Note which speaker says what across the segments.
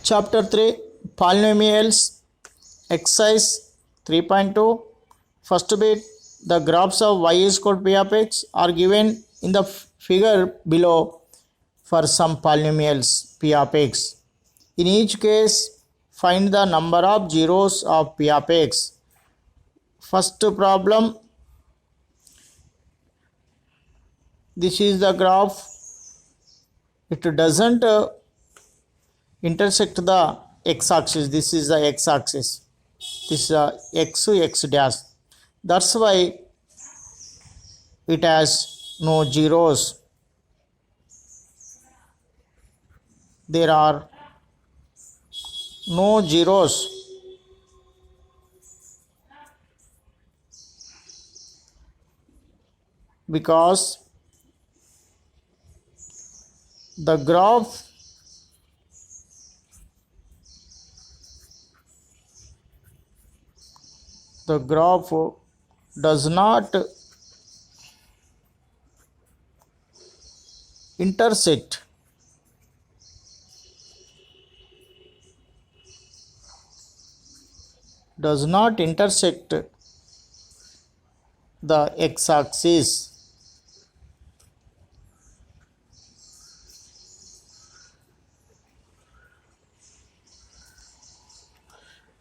Speaker 1: Chapter 3 Polynomials Exercise 3.2 First bit, the graphs of y is equal to p of x are given in the figure below for some polynomials p of x. In each case, find the number of zeros of p of x. First problem, this is the graph. It doesn't intersect the x-axis. This is the x-axis. This is x dash. That's why it has no zeros. There are no zeros because the graph does not intersect the x-axis.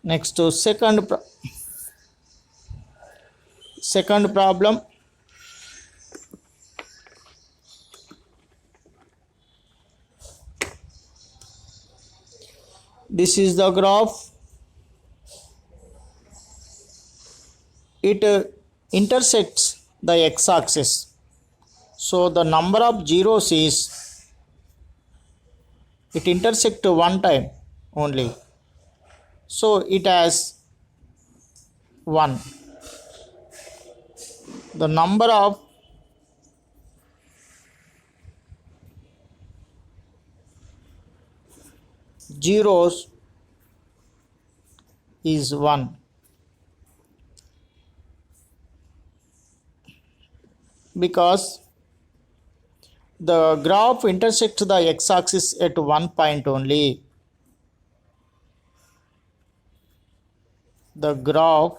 Speaker 1: Next to second problem, this is the graph. It intersects the x-axis, so the number of zeros is, it intersects one time only, so it has 1. The number of zeros is 1. Because the graph intersects the x-axis at one point only. The graph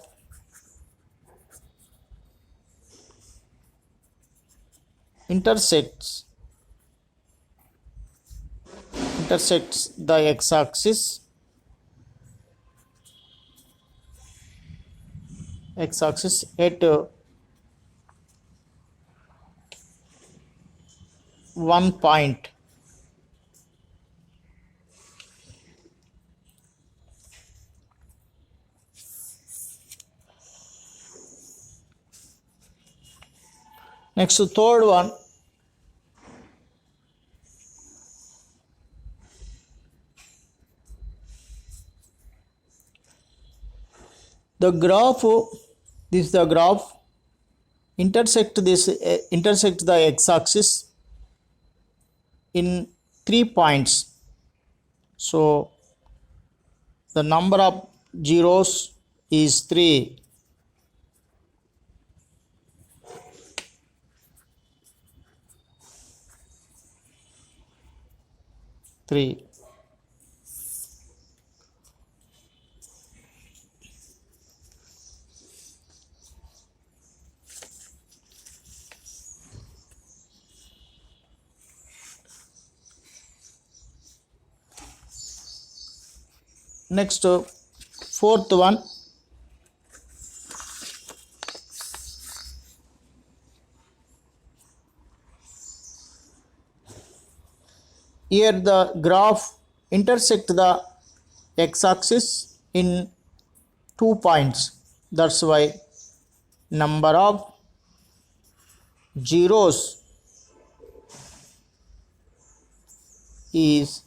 Speaker 1: intersects the x-axis at one point. Next, third one, the graph, this is the graph, intersect the x-axis in 3 points. So the number of zeros is 3. Next, fourth one, here the graph intersect the x-axis in 2 points. That's why number of zeros is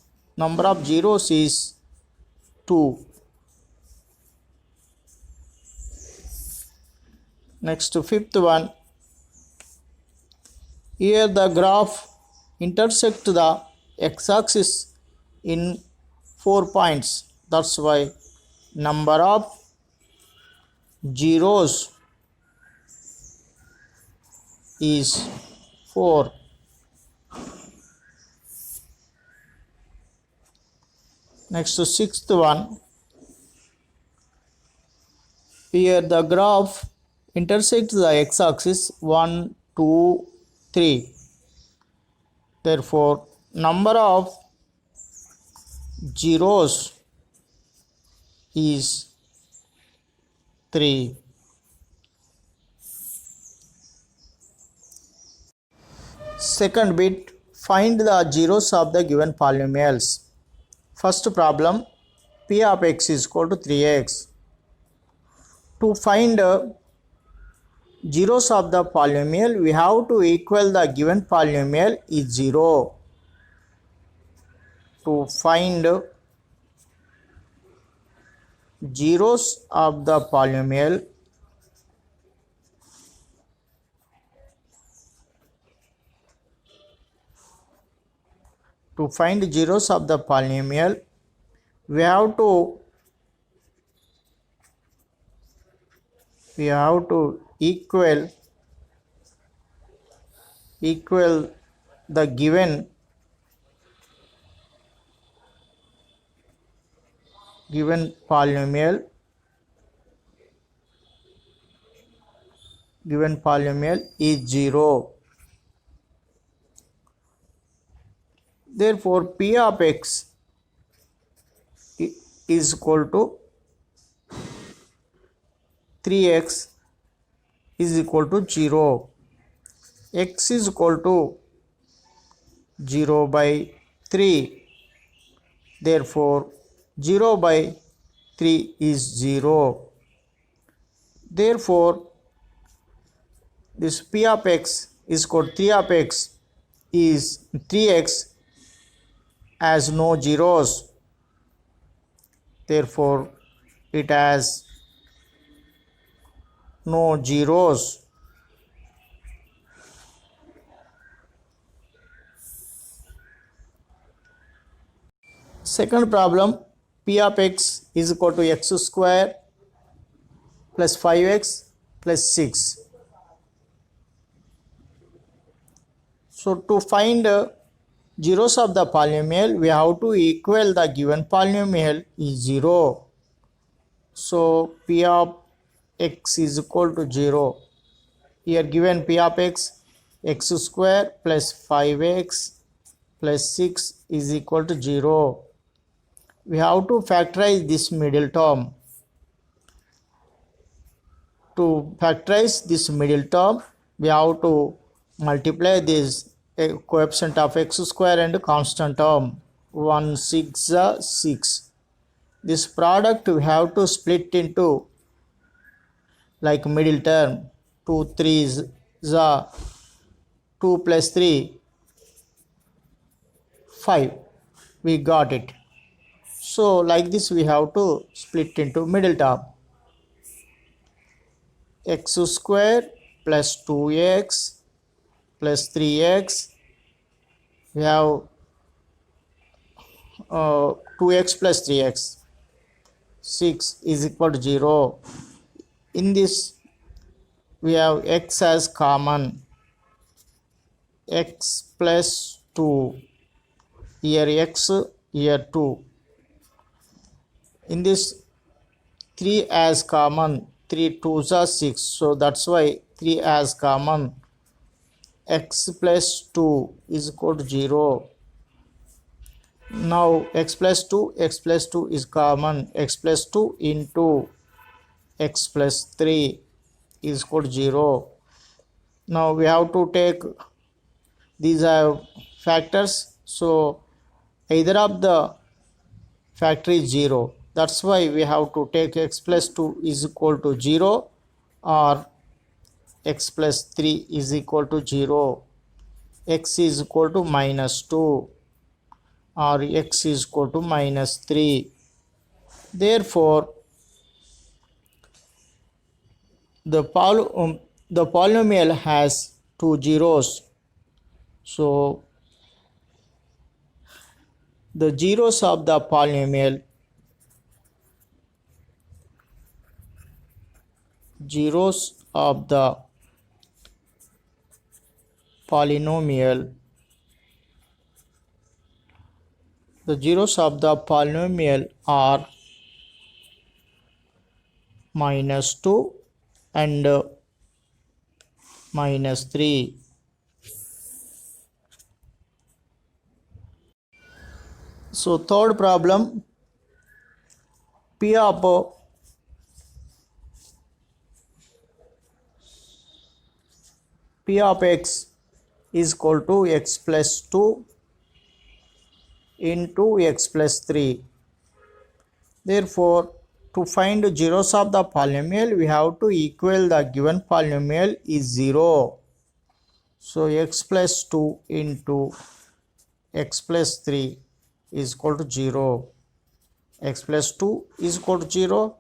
Speaker 1: 2. Next, fifth one, here the graph intersect the x-axis in 4 points. That's why number of zeros is 4. Next to sixth one. Here the graph intersects the x-axis 1, 2, 3. Therefore, number of zeros is 3. Second bit, find the zeros of the given polynomials. First problem, p of x is equal to 3x. To find zeros of the polynomial, we have to equal the given polynomial is 0. To find zeros of the polynomial, we have to equal the given polynomial is 0. Therefore, p of x is equal to 3x is equal to 0. X is equal to 0 by 3. Therefore, 0 by 3 is 0. Therefore, this p of x is equal to 3 of x is 3x has no zeros. Therefore, it has no zeros. Second problem, p of x is equal to x square plus 5x plus 6. So to find zeros of the polynomial, we have to equal the given polynomial is 0. So p of x is equal to 0. Here given p of x square plus 5x plus 6 is equal to 0. We have to factorize this middle term. To factorize this middle term, we have to multiply this coefficient of x square and constant term. 1 6 6. This product we have to split into like middle term. 2 3 is 2 plus 3 5. We got it. So like this we have to split into middle term. X square plus 2x plus 3x. We have 2x plus 3x. 6 is equal to 0. In this we have x as common. X plus 2. Here x, here 2. In this 3 as common. 3 2s are 6. So that's why 3 as common. X plus 2 is equal to 0. Now x plus 2 is common. X plus 2 into x plus 3 is equal to 0. Now we have to take these are factors. So either of the factor is 0. That's why we have to take x plus 2 is equal to 0 or x plus 3 is equal to 0. X is equal to minus 2 or x is equal to minus 3. Therefore, the polynomial has 2 zeros. So the zeros of the polynomial The zeros of the polynomial are -2 and -3. So third problem, P of x is equal to x plus 2 into x plus 3. Therefore, to find zeros of the polynomial, we have to equal the given polynomial is 0. So x plus 2 into x plus 3 is equal to 0. X plus 2 is equal to 0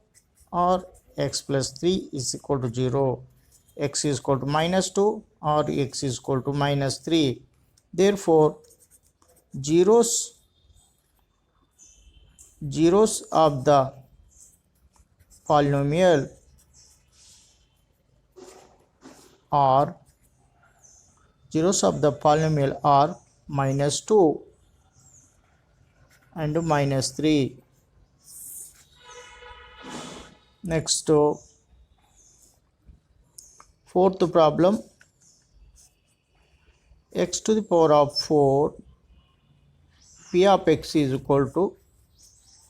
Speaker 1: or x plus 3 is equal to 0. X is equal to -2 or x is equal to -3. Therefore, zeros of the polynomial are -2 and -3. Next, fourth problem, x to the power of 4 p of x is equal to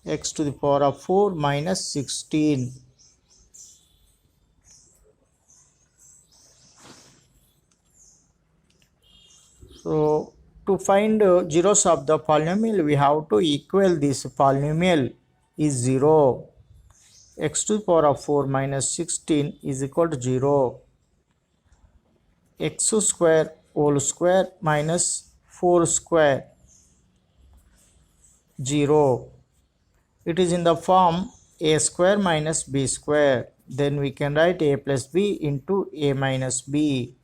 Speaker 1: x to the power of 4 minus 16. So to find zeros of the polynomial, we have to equal this polynomial is 0. X to the power of 4 minus 16 is equal to 0. X square whole square minus 4 square 0. It is in the form a square minus b square. Then we can write a plus b into a minus b.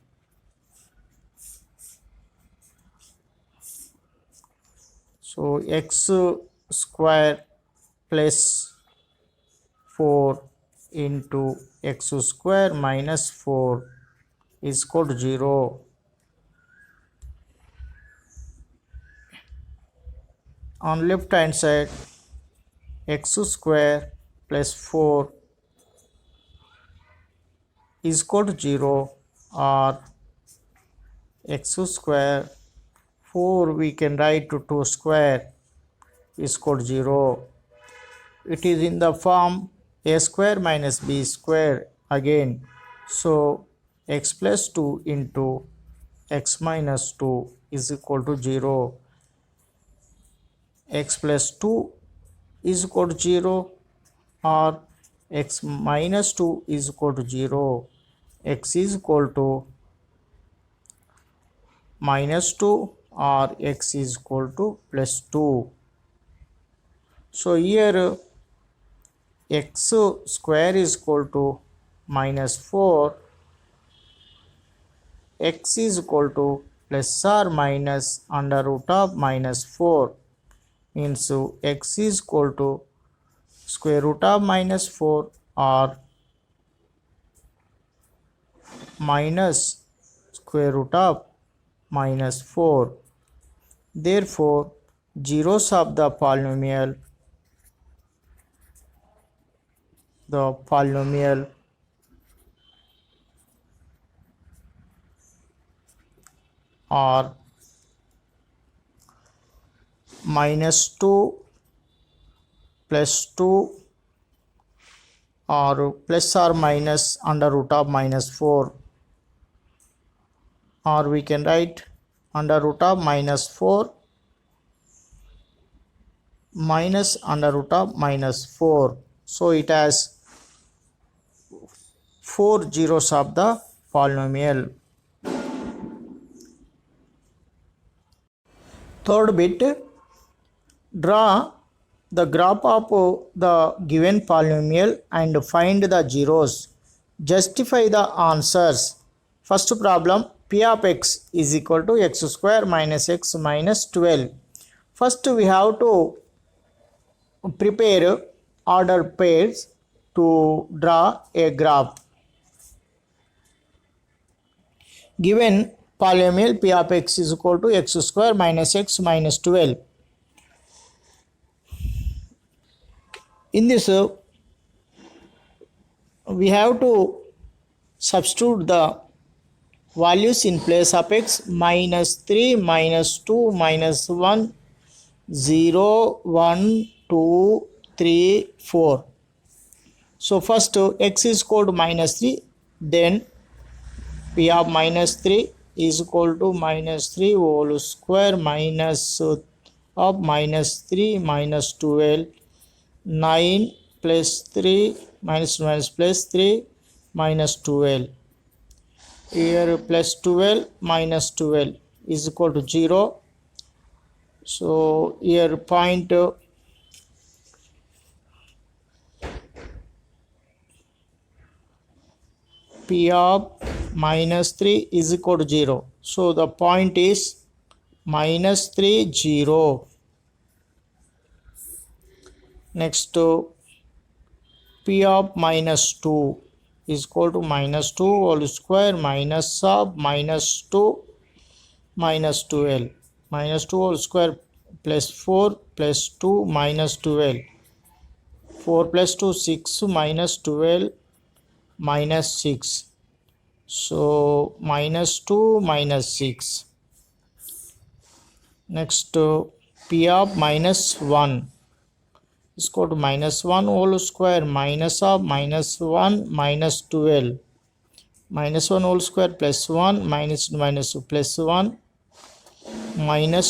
Speaker 1: So x square plus 4 into x square minus 4 is equal to 0. On left hand side, x square plus 4 is equal to 0, or x square 4 we can write to 2 square is equal to 0. It is in the form a square minus b square again. So x plus 2 into x minus 2 is equal to 0. X plus 2 is equal to 0 or x minus 2 is equal to 0. X is equal to -2 or x is equal to plus 2. So here x square is equal to -4, x is equal to plus or minus under root of -4, means x is equal to square root of -4 or minus square root of -4. Therefore, zeros of the polynomial are -2 plus 2 or plus or minus under root of -4, or we can write under root of -4 minus under root of -4. So it has 4 zeros of the polynomial. Third bit, draw the graph of the given polynomial and find the zeros. Justify the answers. First problem, p of x is equal to x square minus x minus 12. First we have to prepare order pairs to draw a graph. Given polynomial p of x is equal to x square minus x minus 12. In this we have to substitute the values in place of x. -3 -2 -1 0 1 2 3 4. So first x is equal to -3, then p of -3 is equal to -3 whole square minus of -3 minus 12, 9 plus 3 minus minus plus 3 minus 12. Here plus 12 minus 12 is equal to 0. So here point p of -3 is equal to 0. So the point is -3 0. Next p of -2 is equal to -2 whole square minus of -2 minus 12, -2 whole square plus 4 plus 2 minus 12, 4 plus 2 6 minus 12 minus 6. So -2 minus 6. Next p of -1 is equal to -1 whole square minus of -1 minus 12, -1 whole square plus 1 minus minus plus 1 minus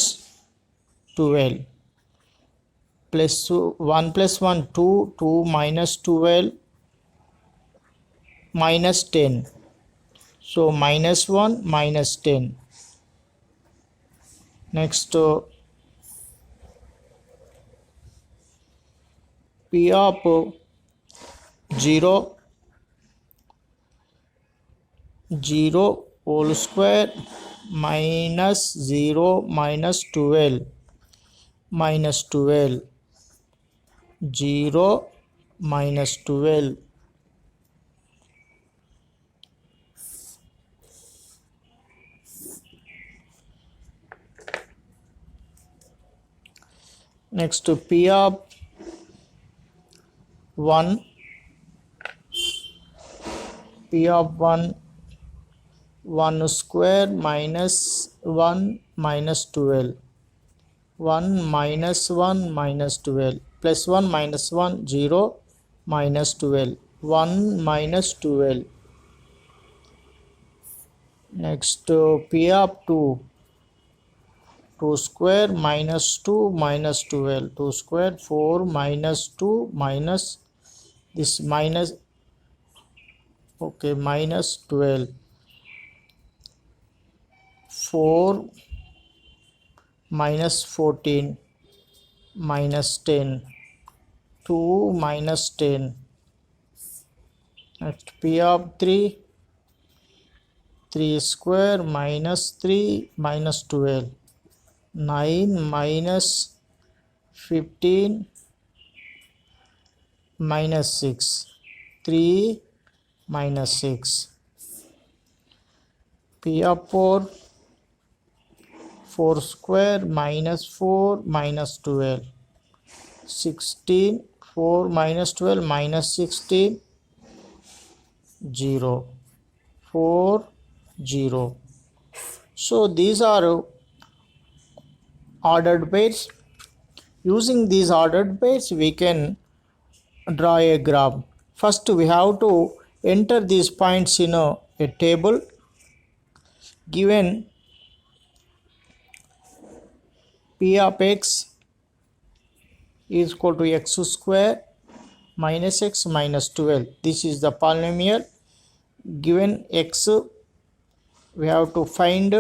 Speaker 1: 12 plus 1 plus 1 2, 2 minus 12 minus 10. So -1 minus 10. Next p of 0 0 whole square minus 0 minus 12 minus 12, 0 minus 12. Next p of 1, p of 1 1 square minus 1 minus 12, 1 minus 1 minus 12 plus 1 minus 1 0 minus 12, 1 minus 12. Next p of 2 2 square minus 2 minus 12, 2 square 4 minus 2 minus this minus, okay, minus 12, 4 minus 14 minus 10, 2 minus 10. Next p of 3 3 square minus 3 minus 12, 9 minus 15 minus 6, 3 minus 6. p of 4 4 square minus 4 minus 12, 16, 4 minus 12 minus 16, 0, 4 0. So these are ordered pairs. Using these ordered pairs we can draw a graph. First we have to enter these points in a table. Given p of x is equal to x square minus x minus 12. This is the polynomial. Given x, we have to find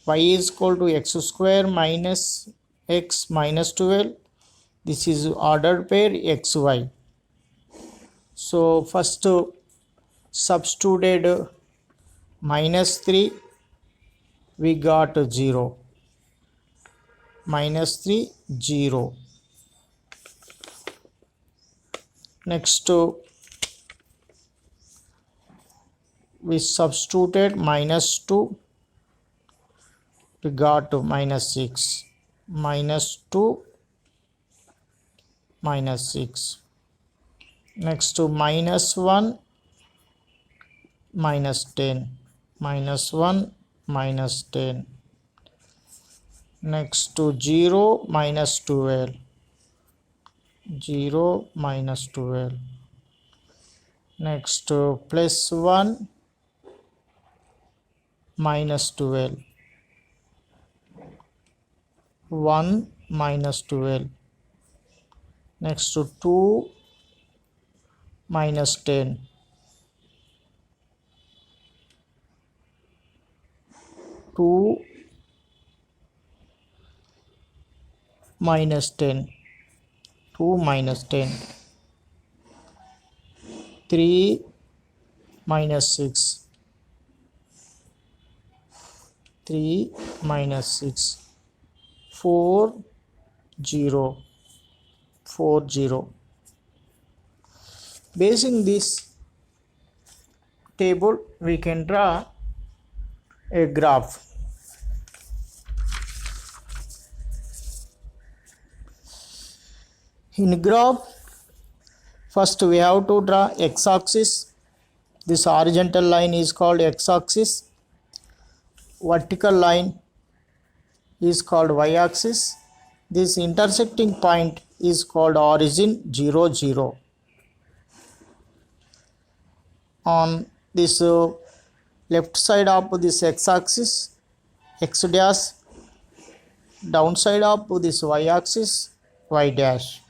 Speaker 1: y is equal to x square minus x minus 12. This is ordered pair xy. So first substituted -3, we got 0, -3 0. Next we substituted -2, we got -6, -2 minus 6. Next to minus 1 minus 10, minus 1 minus 10. Next to 0 minus 12, 0 minus 12. Next to plus 1 minus 12, 1 minus 12. Next to 2 minus 10, 2 minus 10, 2 minus 10. 3 minus 6, 3 minus 6. 4 0, 4 0. Basing this table, we can draw a graph. In graph, first we have to draw x-axis. This horizontal line is called x-axis. Vertical line is called y-axis. This intersecting point is called origin 0 0. On this left side of this x-axis, x dash, downside of this y-axis, y dash.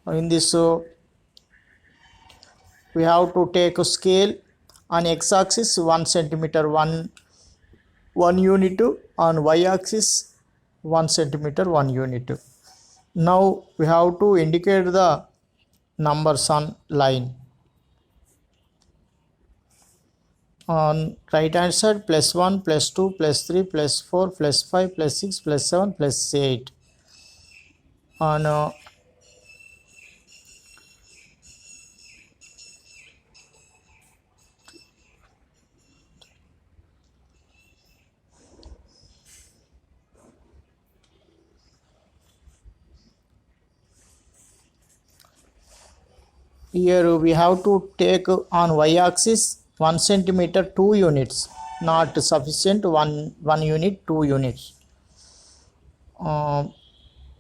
Speaker 1: In this we have to take a scale. On x-axis 1 centimeter 1 unit, on y-axis 1 centimeter 1 unit. Now we have to indicate the numbers on line. On right hand side, plus 1, plus 2, plus 3, plus 4, plus 5, plus 6, plus 7, plus 8. On here we have to take on y-axis 1 centimeter 2 units, not sufficient 1 unit 2 units. On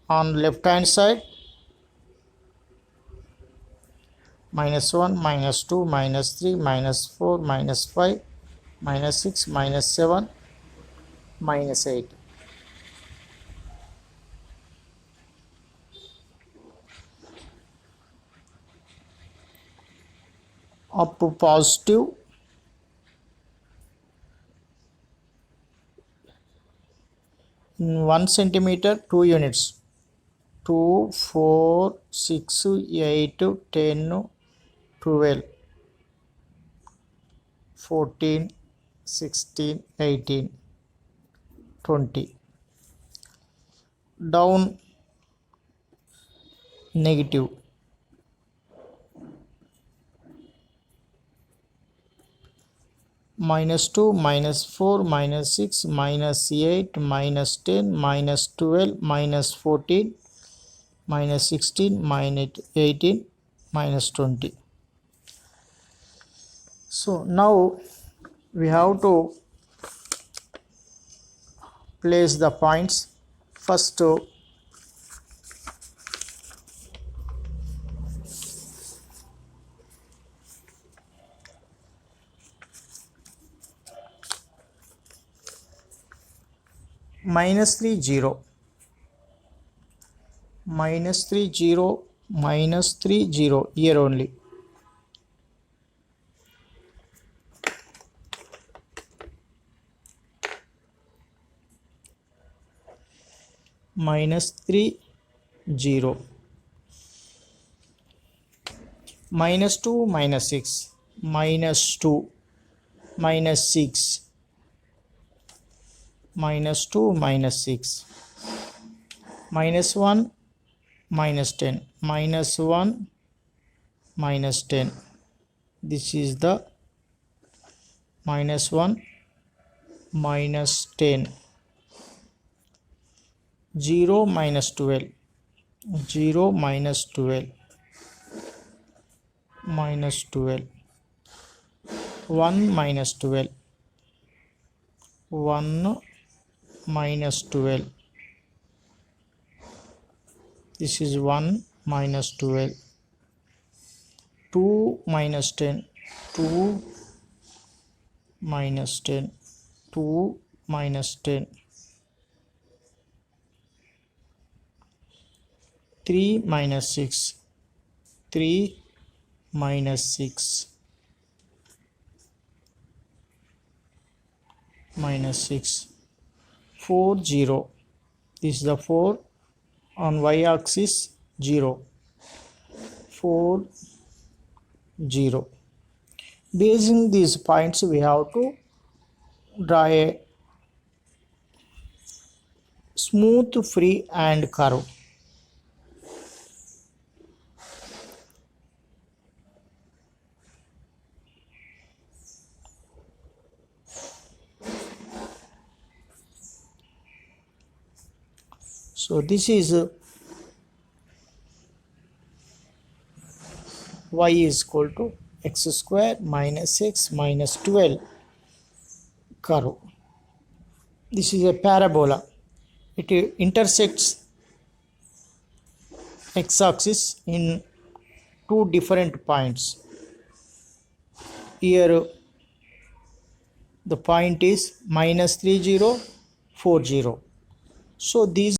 Speaker 1: left hand side, minus 1, minus 2, minus 3, minus 4, minus 5, minus 6, minus 7, minus 8. Up to positive 1 centimeter 2 units, 2, 4, 6, 8, 10, 12, 14, 16, 18, 20. Down negative, minus 2, minus 4, minus 6, minus 8, minus 10, minus 12, minus 14, minus 16, minus 18, minus 20. So now we have to place the points. First minus 3 0, minus 3 0, minus 3 0, here only. Minus 3 0, minus 2 minus 6, minus 2, minus 6, minus 2 minus 6, minus 1 minus 10, minus 1 minus 10. This is the minus 1 minus 10. 0 minus 12, 0 minus 12 minus 12, 1 minus 12, 1 minus 12, this is 1 minus 12, 2 minus 10, 2 minus 10, 2 minus 10, 3 minus 6, 3 minus 6, minus 6, 4 0, this is the 4 on y axis 0, 4 0. Basing these points we have to draw a smooth free and curve. So this is y is equal to x square minus x minus 12 curve. This is a parabola. It intersects x-axis in two different points. Here the point is minus 30, 40. So these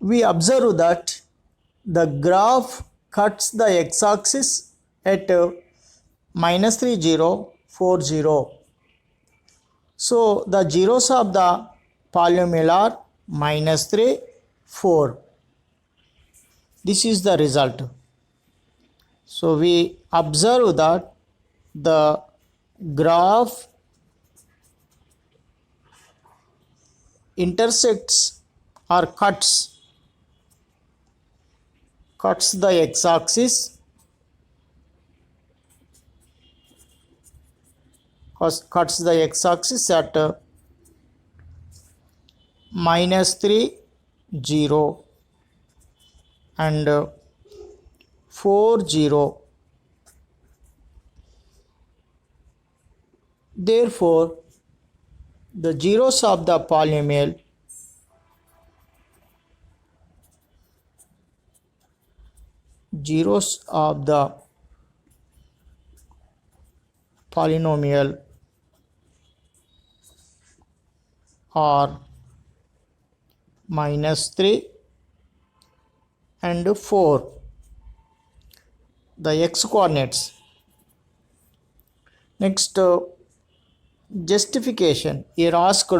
Speaker 1: we observe that the graph cuts the x-axis at minus 30, 40. So the zeros of the polynomial are minus 3, 4. This is the result. So we observe that the graph intersects or cuts the x-axis, cuts the x-axis at minus 3, 0 and 4, 0. Therefore, the zeros of the polynomial are minus 3 and 4. The x coordinates. Next, justification. Here asked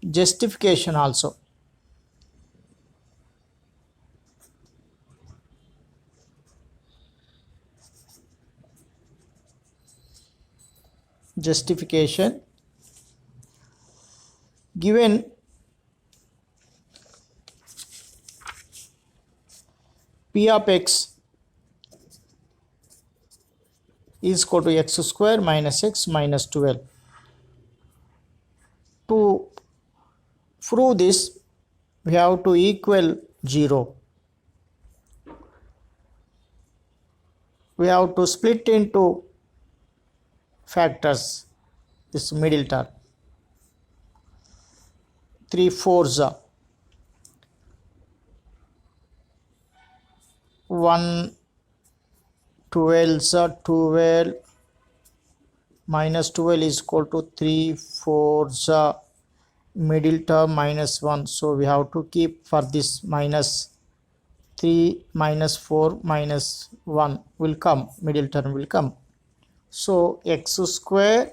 Speaker 1: justification also. Justification. Given p of x is equal to x square minus x minus 12. To prove this, we have to equal 0. We have to split into factors this middle term. 3 4s, 1 12s, 12 minus 12 is equal to 3 4s, middle term minus 1. So we have to keep for this minus 3 minus 4 minus 1 will come, middle term will come. So x square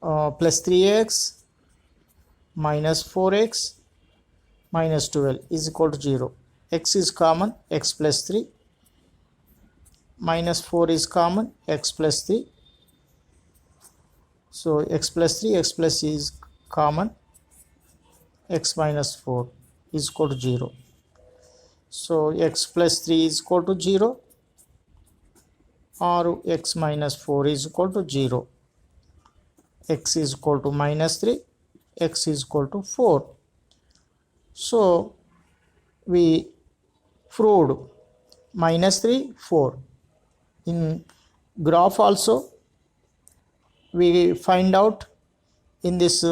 Speaker 1: plus 3x minus 4x minus 12 is equal to 0. X is common, x plus 3, minus 4 is common, x plus 3. So x plus 3, x plus is common, x minus 4 is equal to 0. So x plus 3 is equal to 0 or x minus 4 is equal to 0. X is equal to minus 3, x is equal to 4. So we proved minus 3, 4. In graph also we find out, in this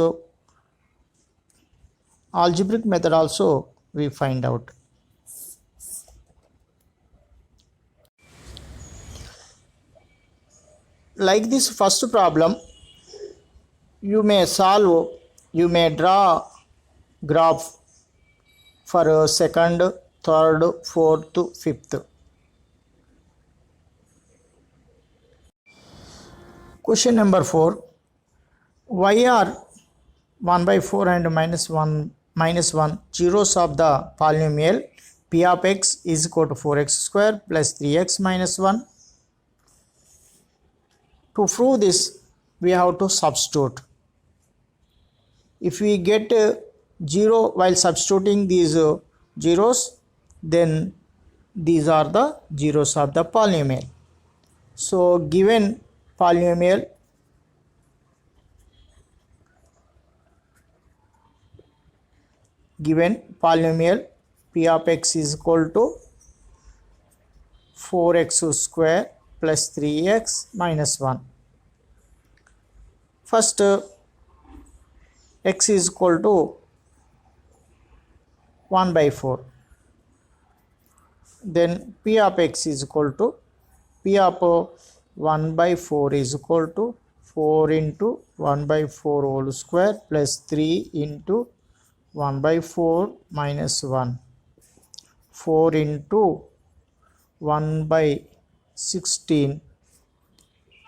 Speaker 1: algebraic method also we find out. Like this first problem, you may draw graph for second, third, fourth, fifth. Question number 4. Why are 1 by 4 and minus 1 zeros of the polynomial p of x is equal to 4x square plus 3x minus 1? To prove this, we have to substitute. If we get 0 while substituting these zeros, then these are the zeros of the polynomial. So given polynomial p of x is equal to 4x square plus 3x minus 1. First, x is equal to 1 by 4. Then p of x is equal to, p of 1 by 4 is equal to 4 into 1 by 4 whole square plus 3 into 1 by 4 minus 1. 4 into 1 by 16,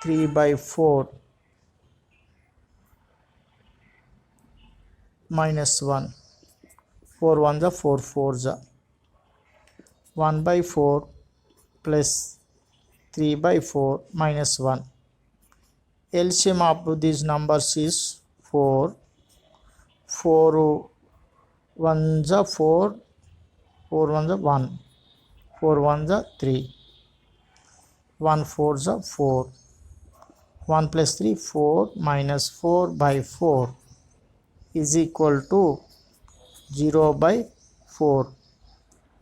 Speaker 1: 3 by 4 minus 1. 4 1 the 4 4 the 1 by 4 plus 3 by 4 minus 1. LCM of these numbers is 4. 4 1 the 4, 4 1 the 1, 4 1 the 3, 1 4 the 4, 1 plus 3 4 minus 4 by 4 is equal to 0 by 4,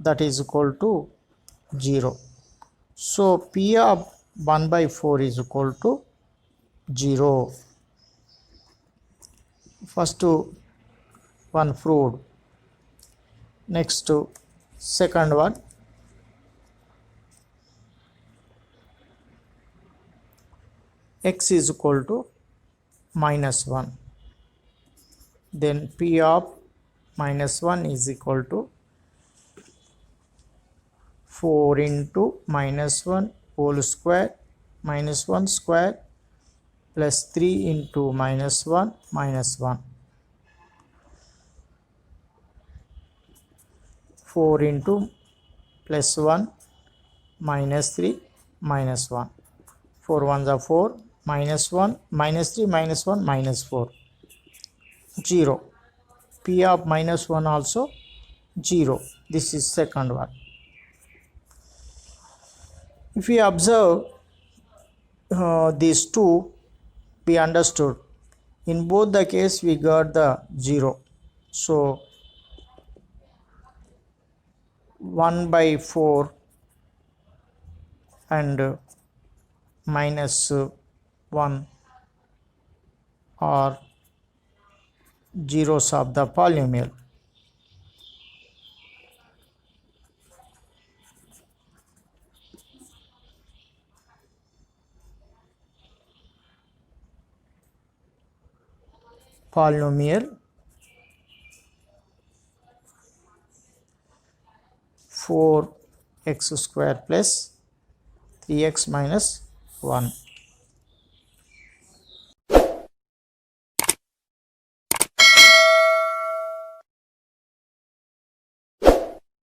Speaker 1: that is equal to 0. So p of 1 by 4 is equal to 0. First one proved. Next second one. X is equal to minus 1. Then p of minus 1 is equal to 4 into minus 1 whole square minus 1 square plus 3 into minus 1 minus 1. 4 into plus 1 minus 3 minus 1. 4 1 are 4 minus 1 minus 3 minus 1 minus 4. 0. P of minus 1 also 0. This is second one. If we observe these two, we understood. In both the case we got the 0. So 1 by 4 and minus 1 are zeros of the polynomial. Polynomial 4x square plus 3x minus 1.